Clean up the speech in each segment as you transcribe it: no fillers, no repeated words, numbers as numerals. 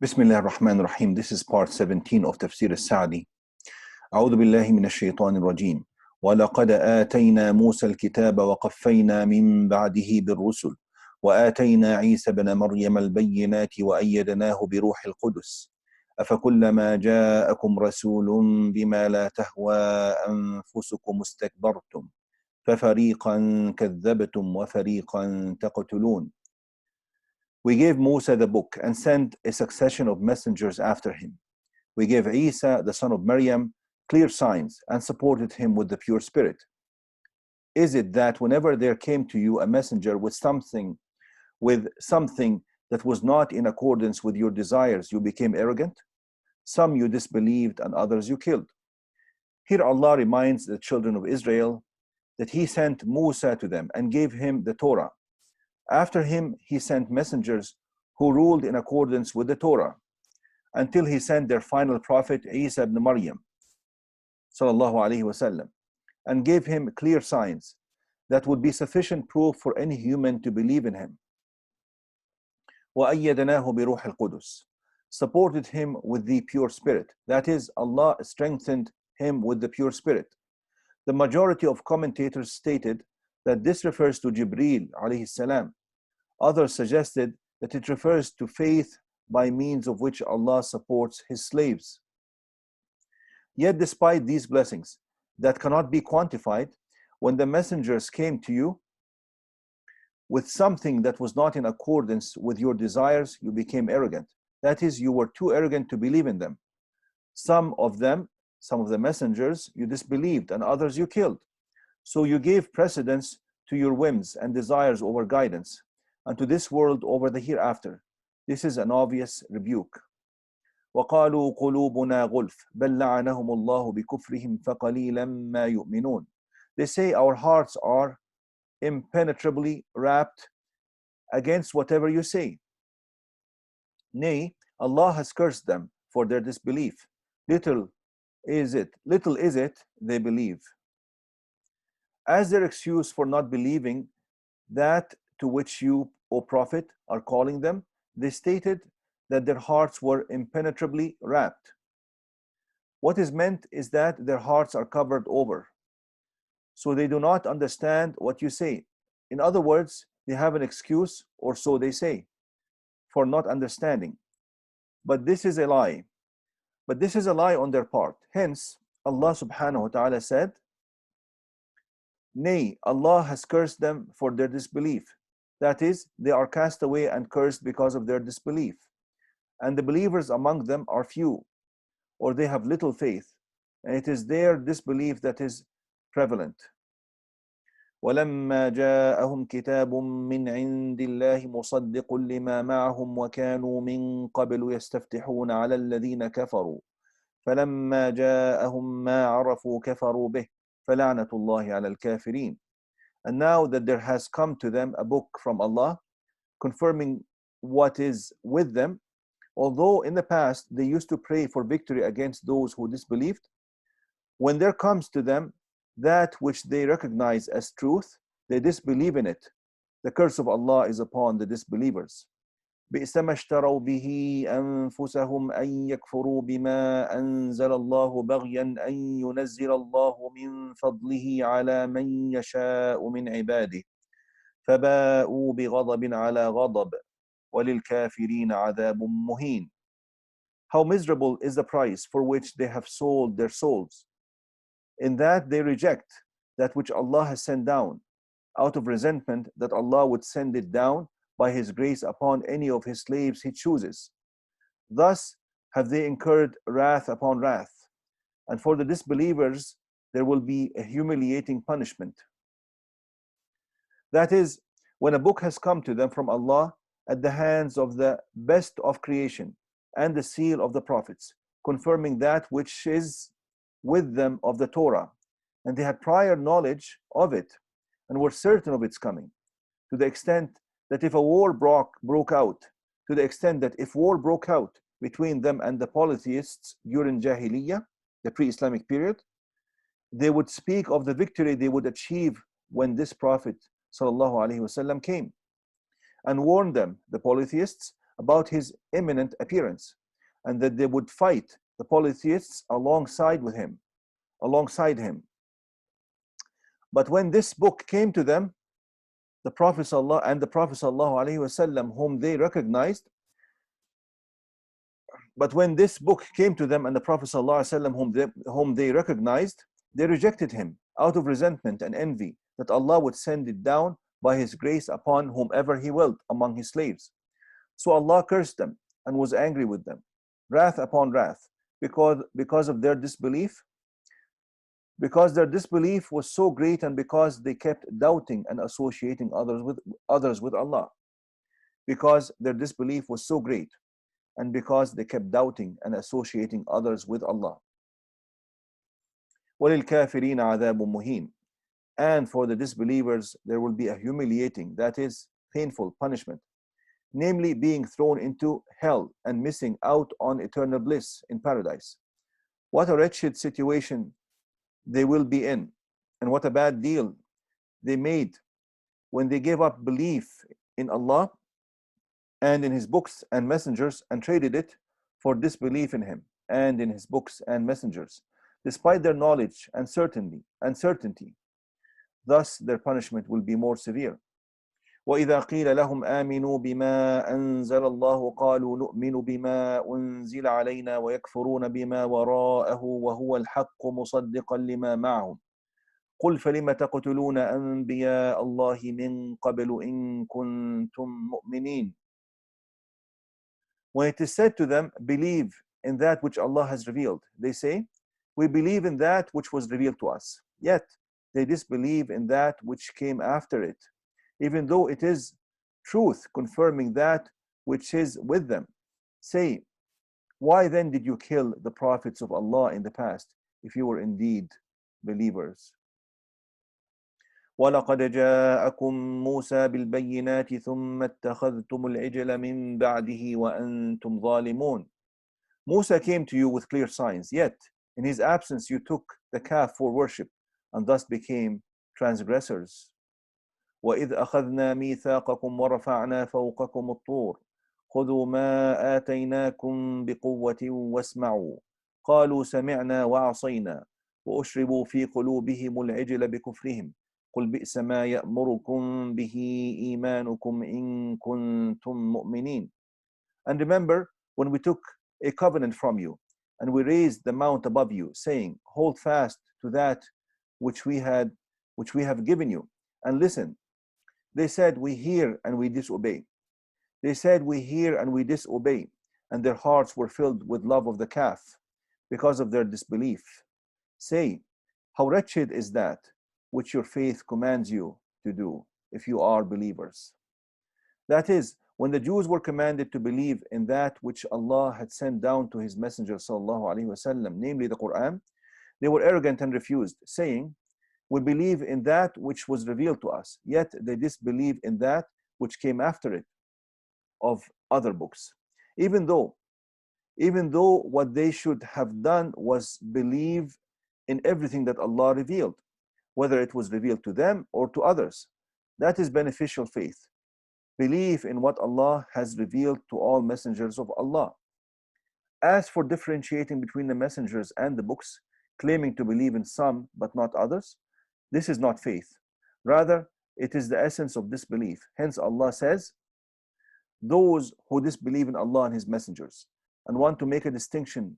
Bismillah ar-Rahman ar-Rahim. This is part 17 of Tafseer Al Saadi. أعوذ بالله من الشيطان الرجيم. ولقد آتينا موسى الكتاب وقفينا من بعده بالرسل وآتينا عيسى بن مريم البينات وأيدناه بروح القدس أفكلما جاءكم رسول بما لا تهوى أنفسكم استكبرتم ففريقا كذبتم وفريقا تقتلون. We gave Musa the book and sent a succession of messengers after him. We gave Isa, the son of Maryam, clear signs and supported him with the pure spirit. Is it that whenever there came to you a messenger with something that was not in accordance with your desires, you became arrogant? Some you disbelieved and others you killed. Here Allah reminds the children of Israel that He sent Musa to them and gave him the Torah. After him, He sent messengers who ruled in accordance with the Torah until He sent their final prophet, Isa ibn Maryam, sallallahu alaihi wasallam, and gave him clear signs that would be sufficient proof for any human to believe in him. وَأَيَّدْنَاهُ بِرُوحِ الْقُدُسِ, supported him with the pure spirit. That is, Allah strengthened him with the pure spirit. The majority of commentators stated that this refers to Jibreel alayhi salam. Others suggested that it refers to faith by means of which Allah supports His slaves. Yet despite these blessings that cannot be quantified, when the messengers came to you with something that was not in accordance with your desires, you became arrogant. That is, you were too arrogant to believe in them. Some of the messengers you disbelieved and others you killed. So you gave precedence to your whims and desires over guidance, and to this world over the hereafter. This is an obvious rebuke. وَقَالُوا قُلُوبُنَا غُلْفٌ بَلْ لَعَنَهُمُ اللَّهُ بِكُفْرِهِمْ فَقَلِيلًا مَا يُؤْمِنُونَ. They say our hearts are impenetrably wrapped against whatever you say. Nay, Allah has cursed them for their disbelief. Little is it they believe. As their excuse for not believing that to which you, O Prophet, are calling them, they stated that their hearts were impenetrably wrapped. What is meant is that their hearts are covered over, so they do not understand what you say. In other words, they have an excuse, or so they say, for not understanding. But this is a lie. But this is a lie on their part. Hence, Allah subhanahu wa ta'ala said, Nay, Allah has cursed them for their disbelief. That is, they are cast away and cursed because of their disbelief. And the believers among them are few, or they have little faith, and it is their disbelief that is prevalent. وَلَمَّا جَاءَهُمْ كِتَابٌ مِّنْ عِنْدِ اللَّهِ مُصَدِّقٌ لِمَا مَعَهُمْ وَكَانُوا مِنْ قَبْلُ يَسْتَفْتِحُونَ عَلَى الَّذِينَ كَفَرُوا فَلَمَّا جَاءَهُمْ مَا عَرَفُوا كَفَرُوا بِهِ فَلَعْنَةُ اللَّهِ عَلَى الْكَافِرِينَ. And now that there has come to them a book from Allah, confirming what is with them, although in the past they used to pray for victory against those who disbelieved, when there comes to them that which they recognize as truth, they disbelieve in it. The curse of Allah is upon the disbelievers. بئس ما اشتروا به أنفسهم أن يكفروا بما أنزل الله بغيا أن ينزل الله من فضله على من يشاء من عباده فباءوا بغضب على غضب وَلِلْكَافِرِينَ عَذَابٌ مُهِينٌ. How miserable is the price for which they have sold their souls, in that they reject that which Allah has sent down, out of resentment that Allah would send it down by His grace upon any of His slaves He chooses. Thus have they incurred wrath upon wrath, and for the disbelievers there will be a humiliating punishment. That is, when a book has come to them from Allah at the hands of the best of creation and the seal of the prophets, confirming that which is with them of the Torah, and they had prior knowledge of it and were certain of its coming, to the extent that if war broke out between them and the polytheists during Jahiliyyah, the pre-Islamic period, they would speak of the victory they would achieve when this Prophet ﷺ came, and warn them, the polytheists, about his imminent appearance, and that they would fight the polytheists alongside him. But when this book came to them, the Prophet ﷺ, whom they recognized, but when this book came to them and the Prophet ﷺ, whom they recognized, they rejected him out of resentment and envy that Allah would send it down by His grace upon whomever He willed among His slaves. So Allah cursed them and was angry with them, wrath upon wrath, because of their disbelief. Because their disbelief was so great, and because they kept doubting and associating others with Allah. Because their disbelief was so great, and because they kept doubting and associating others with Allah. وَلِلْكَافِرِينَ عَذَابٌ مُهِينٌ. And for the disbelievers there will be a humiliating, that is, painful punishment, namely being thrown into hell and missing out on eternal bliss in paradise. What a wretched situation they will be in, and what a bad deal they made when they gave up belief in Allah and in His books and messengers and traded it for disbelief in Him and in His books and messengers, despite their knowledge and certainty. Thus their punishment will be more severe. وَإِذَا قِيلَ لَهُمْ آمِنُوا بِمَا أَنزَلَ اللَّهُ قَالُوا نُؤْمِنُ بِمَا أُنزِلَ عَلَيْنَا وَيَكْفُرُونَ بِمَا وَرَاءَهُ وَهُوَ الْحَقُّ مُصَدِّقًا لِمَا مَعَهُمْ قُلْ فَلِمَ تَقْتُلُونَ أَنْبِيَاءَ اللَّهِ مِنْ قَبْلُ إِنْ كُنْتُمْ مُؤْمِنِينَ. When it is said to them, believe in that which Allah has revealed, they say, we believe in that which was revealed to us. Yet they disbelieve in that which came after it, even though it is truth confirming that which is with them. Say, why then did you kill the prophets of Allah in the past, if you were indeed believers? وَلَقَدْ جَاءَكُم مُوسَى بِالْبَيِّنَاتِ ثُمَّ اتَّخَذْتُمُ الْعِجْلَ مِن بَعْدِهِ وَأَنْتُمْ ظَالِمُونَ. Musa came to you with clear signs, yet in his absence you took the calf for worship, and thus became transgressors. وَإِذْ أَخَذْنَا مِيثَاقَكُمْ وَرَفَعْنَا فَوْقَكُمُ الطُّورَ خُذُوا مَا آتَيْنَاكُمْ بِقُوَّةٍ وَاسْمَعُوا قَالُوا سَمِعْنَا وَعَصَيْنَا وَأُشْرِبُوا فِي قُلُوبِهِمُ الْعِجْلَ بِكُفْرِهِمْ قُلْ بِئْسَ مَا يَأْمُرُكُمْ بِهِ إِيمَانُكُمْ إِن كُنتُم مُؤْمِنِينَ. And remember when we took a covenant from you, and we raised the mount above you, saying, hold fast to that which we have given you, and listen. They said, we hear and we disobey. They said, we hear and we disobey, and their hearts were filled with love of the calf because of their disbelief. Say, how wretched is that which your faith commands you to do, if you are believers. That is, when the Jews were commanded to believe in that which Allah had sent down to His Messenger ﷺ, namely the Quran, they were arrogant and refused, saying, we believe in that which was revealed to us, yet they disbelieve in that which came after it of other books. Even though what they should have done was believe in everything that Allah revealed, whether it was revealed to them or to others. That is beneficial faith. Believe in what Allah has revealed to all messengers of Allah. As for differentiating between the messengers and the books, claiming to believe in some but not others, this is not faith. Rather, it is the essence of disbelief. Hence Allah says, those who disbelieve in Allah and His messengers and want to make a distinction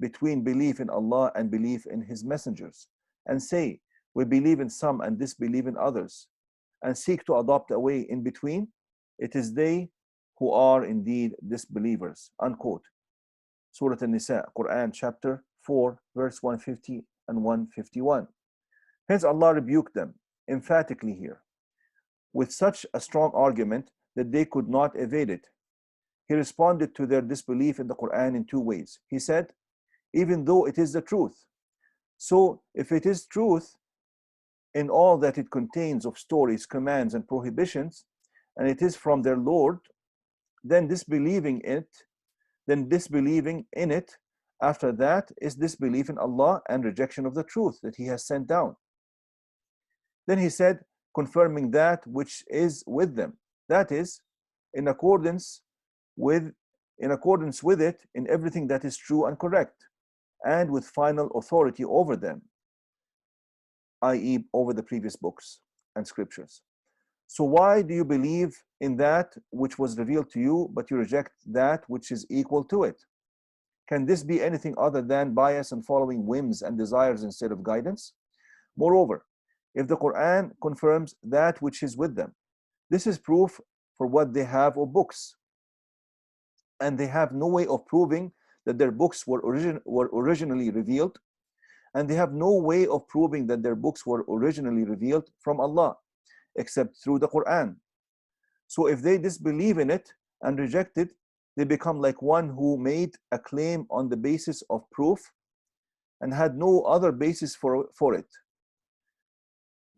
between belief in Allah and belief in His messengers, and say, we believe in some and disbelieve in others, and seek to adopt a way in between, it is they who are indeed disbelievers. Unquote. Surah An-Nisa, Quran chapter 4, verse 150 and 151. Hence Allah rebuked them emphatically here with such a strong argument that they could not evade it. He responded to their disbelief in the Quran in two ways. He said, even though it is the truth. So if it is truth in all that it contains of stories, commands, and prohibitions, and it is from their Lord, then disbelieving in it after that is disbelief in Allah and rejection of the truth that He has sent down. Then he said, confirming that which is with them, that is, in accordance with in accordance with it in everything that is true and correct, and with final authority over them, i.e., over the previous books and scriptures. So why do you believe in that which was revealed to you, but you reject that which is equal to it? Can this be anything other than bias and following whims and desires instead of guidance? Moreover, if the Quran confirms that which is with them, this is proof for what they have of books, and they have no way of proving that their books were originally revealed, and they have no way of proving that their books were originally revealed from Allah, except through the Quran. So if they disbelieve in it and reject it, they become like one who made a claim on the basis of proof and had no other basis for it.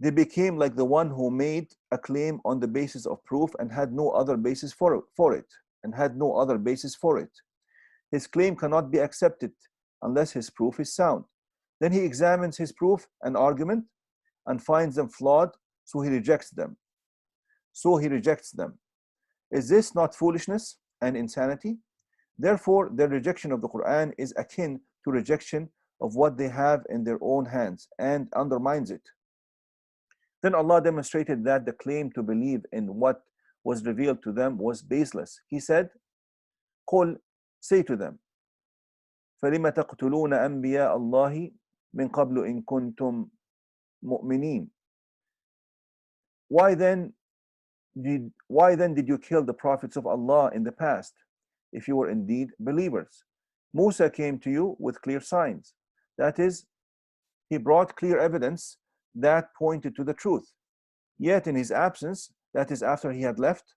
They became like the one who made a claim on the basis of proof and had no other basis for it. His claim cannot be accepted unless his proof is sound. Then he examines his proof and argument and finds them flawed, so he rejects them. Is this not foolishness and insanity? Therefore, their rejection of the Quran is akin to rejection of what they have in their own hands and undermines it. Then Allah demonstrated that the claim to believe in what was revealed to them was baseless. He said, "Qul, say to them, فَلِمَ تَقْتُلُونَ أَنْبِيَاءَ اللَّهِ مِنْ قَبْلُ إِن كُنْتُمْ مُؤْمِنِينَ." Why then did you kill the prophets of Allah in the past, if you were indeed believers? Musa came to you with clear signs. That is, he brought clear evidence that pointed to the truth. Yet in his absence, that is after he had left,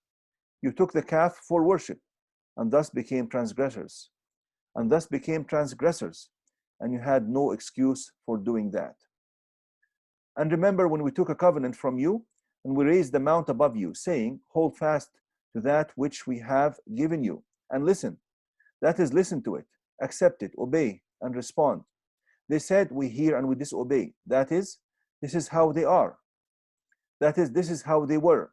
you took the calf for worship, and thus became transgressors. And you had no excuse for doing that. And remember when we took a covenant from you, and we raised the mount above you, saying, hold fast to that which we have given you, and listen. That is, listen to it, accept it, obey, and respond. They said, we hear and we disobey. That is, this is how they are. That is, this is how they were.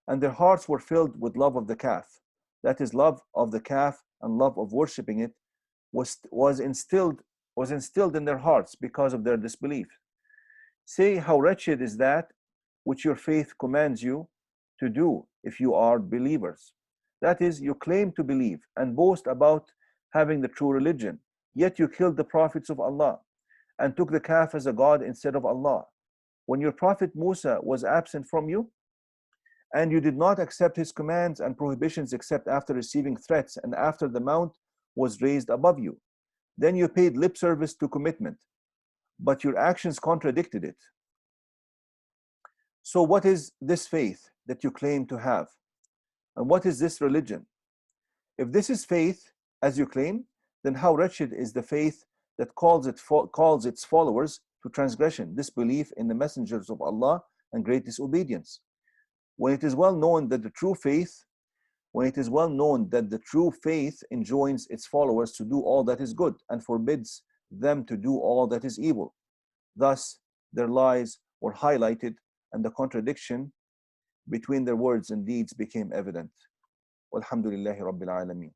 And their hearts were filled with love of the calf. That is, love of the calf and love of worshipping it was instilled in their hearts because of their disbelief. Say, how wretched is that which your faith commands you to do if you are believers. That is, you claim to believe and boast about having the true religion, yet you killed the prophets of Allah and took the calf as a god instead of Allah. When your prophet Musa was absent from you, and you did not accept his commands and prohibitions except after receiving threats and after the mount was raised above you, then you paid lip service to commitment, but your actions contradicted it. So what is this faith that you claim to have? And what is this religion? If this is faith, as you claim, then how wretched is the faith that calls its followers to transgression, disbelief in the messengers of Allah, and great disobedience. When it is well known that the true faith enjoins its followers to do all that is good and forbids them to do all that is evil. Thus, their lies were highlighted and the contradiction between their words and deeds became evident. Walhamdulillahi Rabbil Alameen.